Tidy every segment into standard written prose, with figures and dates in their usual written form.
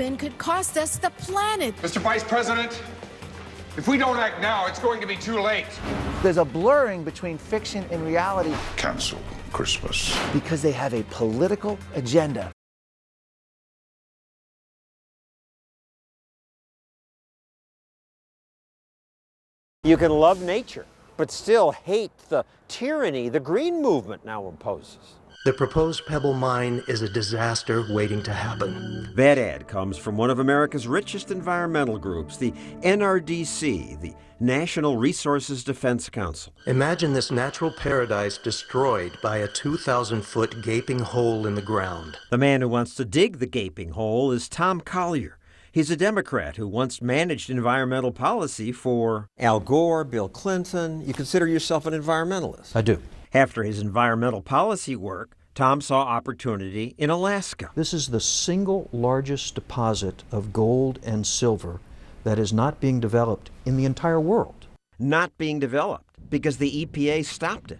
happen could cost us the planet. Mr. Vice President, if we don't act now, it's going to be too late. There's a blurring between fiction and reality. Cancel Christmas. Because they have a political agenda. You can love nature, but still hate the tyranny the green movement now imposes. The proposed Pebble Mine is a disaster waiting to happen. That ad comes from one of America's richest environmental groups, the NRDC, the National Resources Defense Council. Imagine this natural paradise destroyed by a 2,000-foot gaping hole in the ground. The man who wants to dig the gaping hole is Tom Collier. He's a Democrat who once managed environmental policy for Al Gore, Bill Clinton. You consider yourself an environmentalist? I do. After his environmental policy work, Tom saw opportunity in Alaska. This is the single largest deposit of gold and silver that is not being developed in the entire world. Not being developed because the EPA stopped it.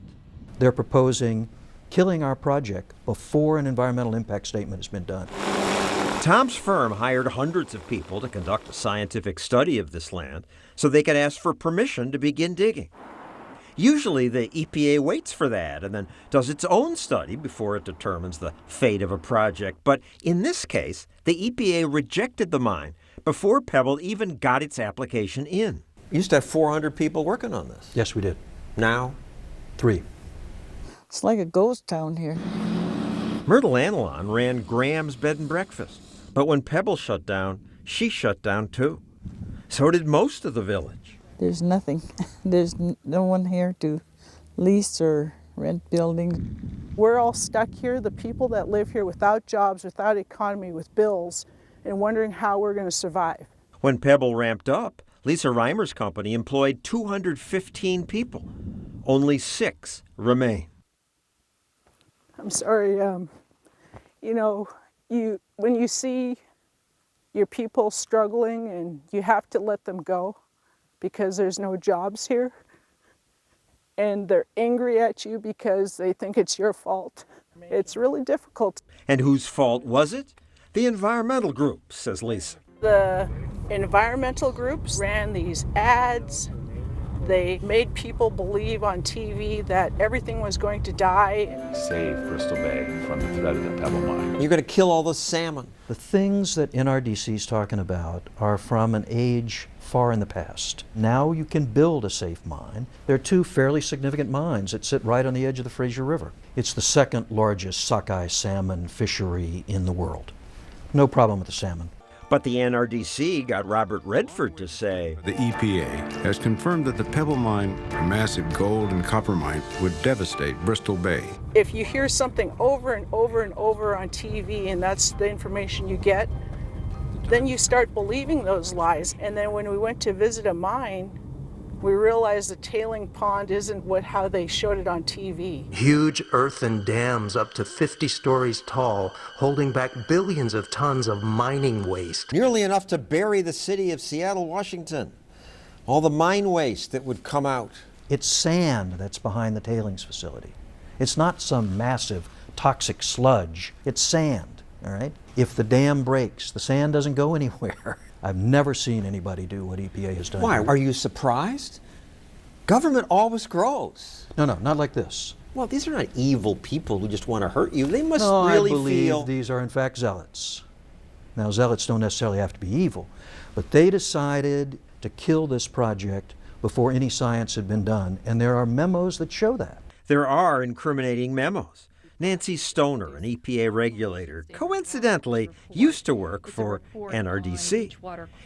They're proposing killing our project before an environmental impact statement has been done. Tom's firm hired hundreds of people to conduct a scientific study of this land so they could ask for permission to begin digging. Usually the EPA waits for that and then does its own study before it determines the fate of a project. But in this case, the EPA rejected the mine before Pebble even got its application in. You used to have 400 people working on this. Yes, we did. Now? 3. It's like a ghost town here. Myrtle Anilon ran Graham's Bed and Breakfast. But when Pebble shut down, she shut down too. So did most of the village. There's nothing. There's no one here to lease or rent buildings. We're all stuck here, the people that live here without jobs, without economy, with bills, and wondering how we're going to survive. When Pebble ramped up, Lisa Reimer's company employed 215 people. Only 6 remain. I'm sorry, when you see your people struggling and you have to let them go because there's no jobs here, and they're angry at you because they think it's your fault, it's really difficult. And whose fault was it? The environmental group, says Lisa. The environmental groups ran these ads. They made people believe on TV that everything was going to die. Save Bristol Bay from the threat of the Pebble Mine. You're going to kill all the salmon. The things that NRDC is talking about are from an age far in the past. Now you can build a safe mine. There are 2 fairly significant mines that sit right on the edge of the Fraser River. It's the 2nd largest sockeye salmon fishery in the world. No problem with the salmon. But the NRDC got Robert Redford to say, the EPA has confirmed that the Pebble Mine, a massive gold and copper mine, would devastate Bristol Bay. If you hear something over and over and over on TV and that's the information you get, then you start believing those lies. And then when we went to visit a mine, we realized the tailing pond isn't how they showed it on TV. Huge earthen dams up to 50 stories tall, holding back billions of tons of mining waste. nearly enough to bury the city of Seattle, Washington. All the mine waste that would come out. It's sand that's behind the tailings facility. It's not some massive toxic sludge. It's sand, all right? If the dam breaks, the sand doesn't go anywhere. I've never seen anybody do what EPA has done. Why? Here. Are you surprised? Government always grows. No, not like this. Well, these are not evil people who just want to hurt you. They must No, really I believe feel... these are in fact zealots. Now, zealots don't necessarily have to be evil, but they decided to kill this project before any science had been done, and there are memos that show that. There are incriminating memos. Nancy Stoner, an EPA regulator, coincidentally used to work for NRDC.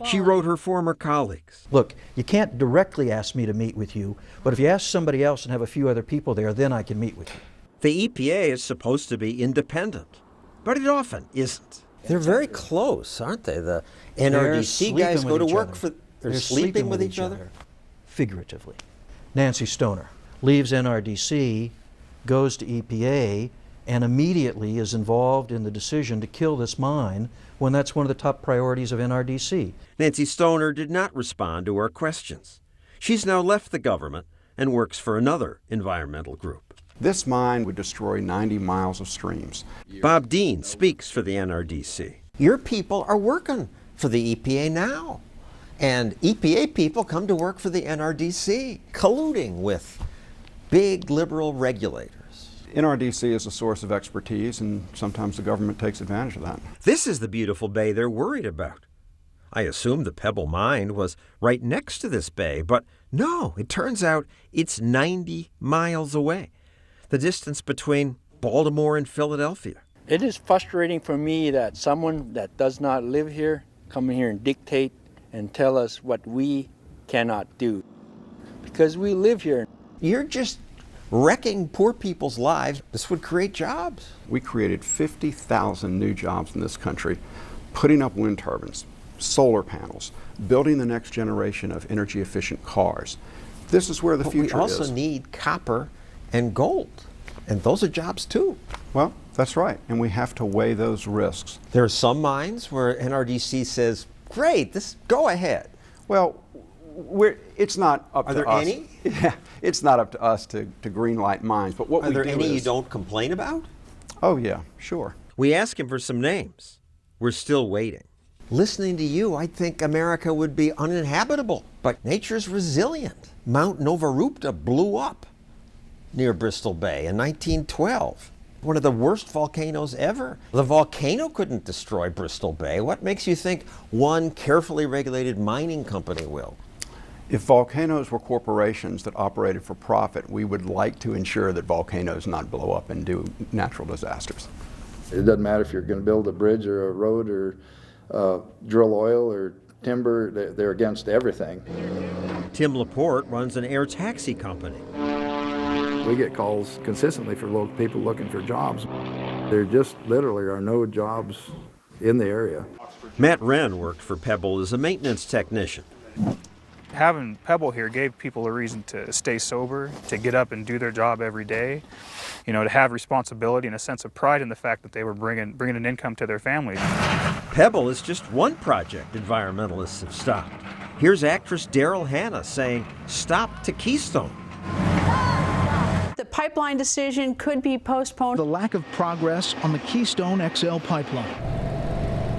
She wrote her former colleagues. Look, you can't directly ask me to meet with you, but if you ask somebody else and have a few other people there, then I can meet with you. The EPA is supposed to be independent, but it often isn't. They're very close, aren't they? The NRDC guys go to work for... They're sleeping with each other? Figuratively. Nancy Stoner leaves NRDC, goes to EPA, and immediately is involved in the decision to kill this mine when that's one of the top priorities of NRDC. Nancy Stoner did not respond to our questions. She's now left the government and works for another environmental group. This mine would destroy 90 miles of streams. Bob Dean speaks for the NRDC. Your people are working for the EPA now. And EPA people come to work for the NRDC, colluding with big liberal regulators. NRDC is a source of expertise, and sometimes the government takes advantage of that. This is the beautiful bay they're worried about. I assumed the Pebble Mine was right next to this bay, but no, it turns out it's 90 miles away, the distance between Baltimore and Philadelphia. It is frustrating for me that someone that does not live here come in here and dictate and tell us what we cannot do, because we live here. You're just wrecking poor people's lives. This would create jobs. We created 50,000 new jobs in this country, putting up wind turbines, solar panels, building the next generation of energy efficient cars. This is where the future is. We also need copper and gold, and those are jobs too. Well, that's right, and we have to weigh those risks. There are some mines where NRDC says, great, go ahead. Well, it's not up to us. Are there any? Yeah, it's not up to us to greenlight mines, but what we do is... Are there any you don't complain about? Oh yeah, sure. We asked him for some names. We're still waiting. Listening to you, I'd think America would be uninhabitable, but nature's resilient. Mount Novarupta blew up near Bristol Bay in 1912. One of the worst volcanoes ever. The volcano couldn't destroy Bristol Bay. What makes you think one carefully regulated mining company will? If volcanoes were corporations that operated for profit, we would like to ensure that volcanoes not blow up and do natural disasters. It doesn't matter if you're going to build a bridge or a road or drill oil or timber, they're against everything. Tim Laporte runs an air taxi company. We get calls consistently for local people looking for jobs. There just literally are no jobs in the area. Matt Wren worked for Pebble as a maintenance technician. Having Pebble here gave people a reason to stay sober, to get up and do their job every day, to have responsibility and a sense of pride in the fact that they were bringing an income to their families. Pebble is just one project environmentalists have stopped. Here's actress Daryl Hannah saying, stop to Keystone. The pipeline decision could be postponed. The lack of progress on the Keystone XL pipeline.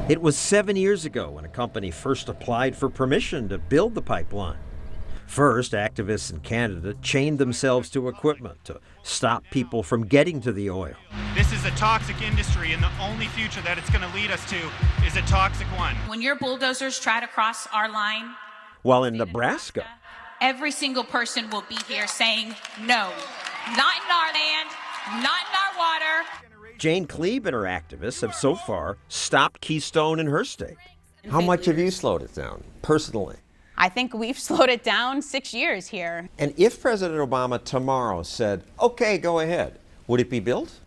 It was 7 years ago when a company first applied for permission to build the pipeline. First, activists in Canada chained themselves to equipment to stop people from getting to the oil. This is a toxic industry, and the only future that it's going to lead us to is a toxic one. When your bulldozers try to cross our line, while in Nebraska, every single person will be here saying no. Not in our land, not in our water. Jane Klebe and her activists have so far stopped Keystone in her state. How much have you slowed it down, personally? I think we've slowed it down 6 years here. And if President Obama tomorrow said, okay, go ahead, would it be built?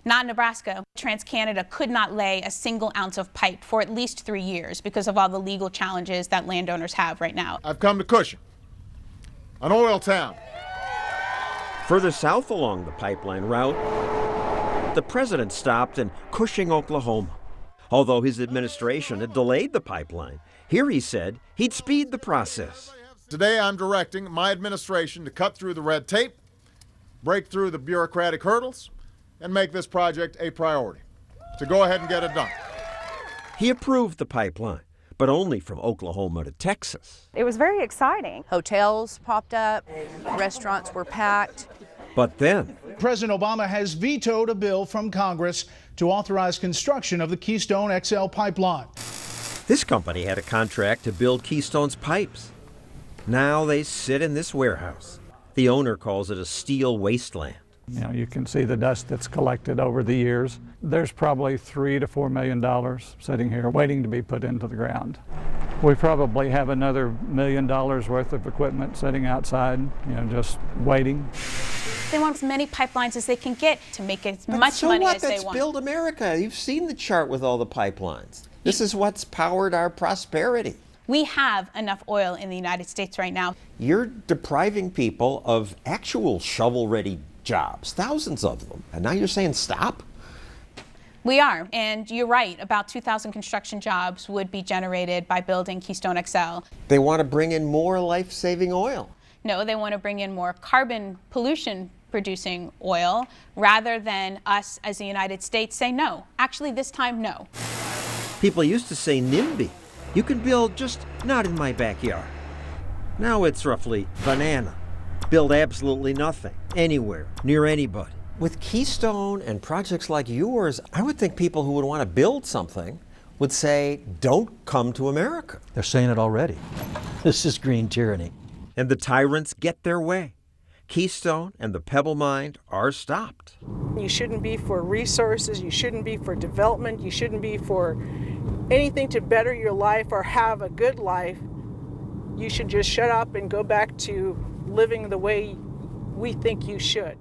Not in Nebraska. TransCanada could not lay a single ounce of pipe for at least 3 years because of all the legal challenges that landowners have right now. I've come to Cushing, an oil town. Further south along the pipeline route, the president stopped in Cushing, Oklahoma. Although his administration had delayed the pipeline, here he said he'd speed the process. Today I'm directing my administration to cut through the red tape, break through the bureaucratic hurdles, and make this project a priority. To go ahead and get it done. He approved the pipeline, but only from Oklahoma to Texas. It was very exciting. Hotels popped up, restaurants were packed. But then, President Obama has vetoed a bill from Congress to authorize construction of the Keystone XL pipeline. This company had a contract to build Keystone's pipes. Now they sit in this warehouse. The owner calls it a steel wasteland. You can see the dust that's collected over the years. There's probably $3 to $4 million sitting here waiting to be put into the ground. We probably have another $1 million worth of equipment sitting outside, just waiting. They want as many pipelines as they can get to make as much money as they want. That's Build America. You've seen the chart with all the pipelines. This is what's powered our prosperity. We have enough oil in the United States right now. You're depriving people of actual shovel-ready jobs, thousands of them. And now you're saying stop? We are, and you're right, about 2,000 construction jobs would be generated by building Keystone XL. They want to bring in more life-saving oil. No, they want to bring in more carbon pollution-producing oil rather than us as the United States say no. Actually, this time, no. People used to say NIMBY. You can build, just not in my backyard. Now it's roughly banana. Build absolutely nothing, anywhere, near anybody. With Keystone and projects like yours, I would think people who would want to build something would say, don't come to America. They're saying it already. This is green tyranny. And the tyrants get their way. Keystone and the Pebble Mine are stopped. You shouldn't be for resources, you shouldn't be for development, you shouldn't be for anything to better your life or have a good life. You should just shut up and go back to living the way we think you should.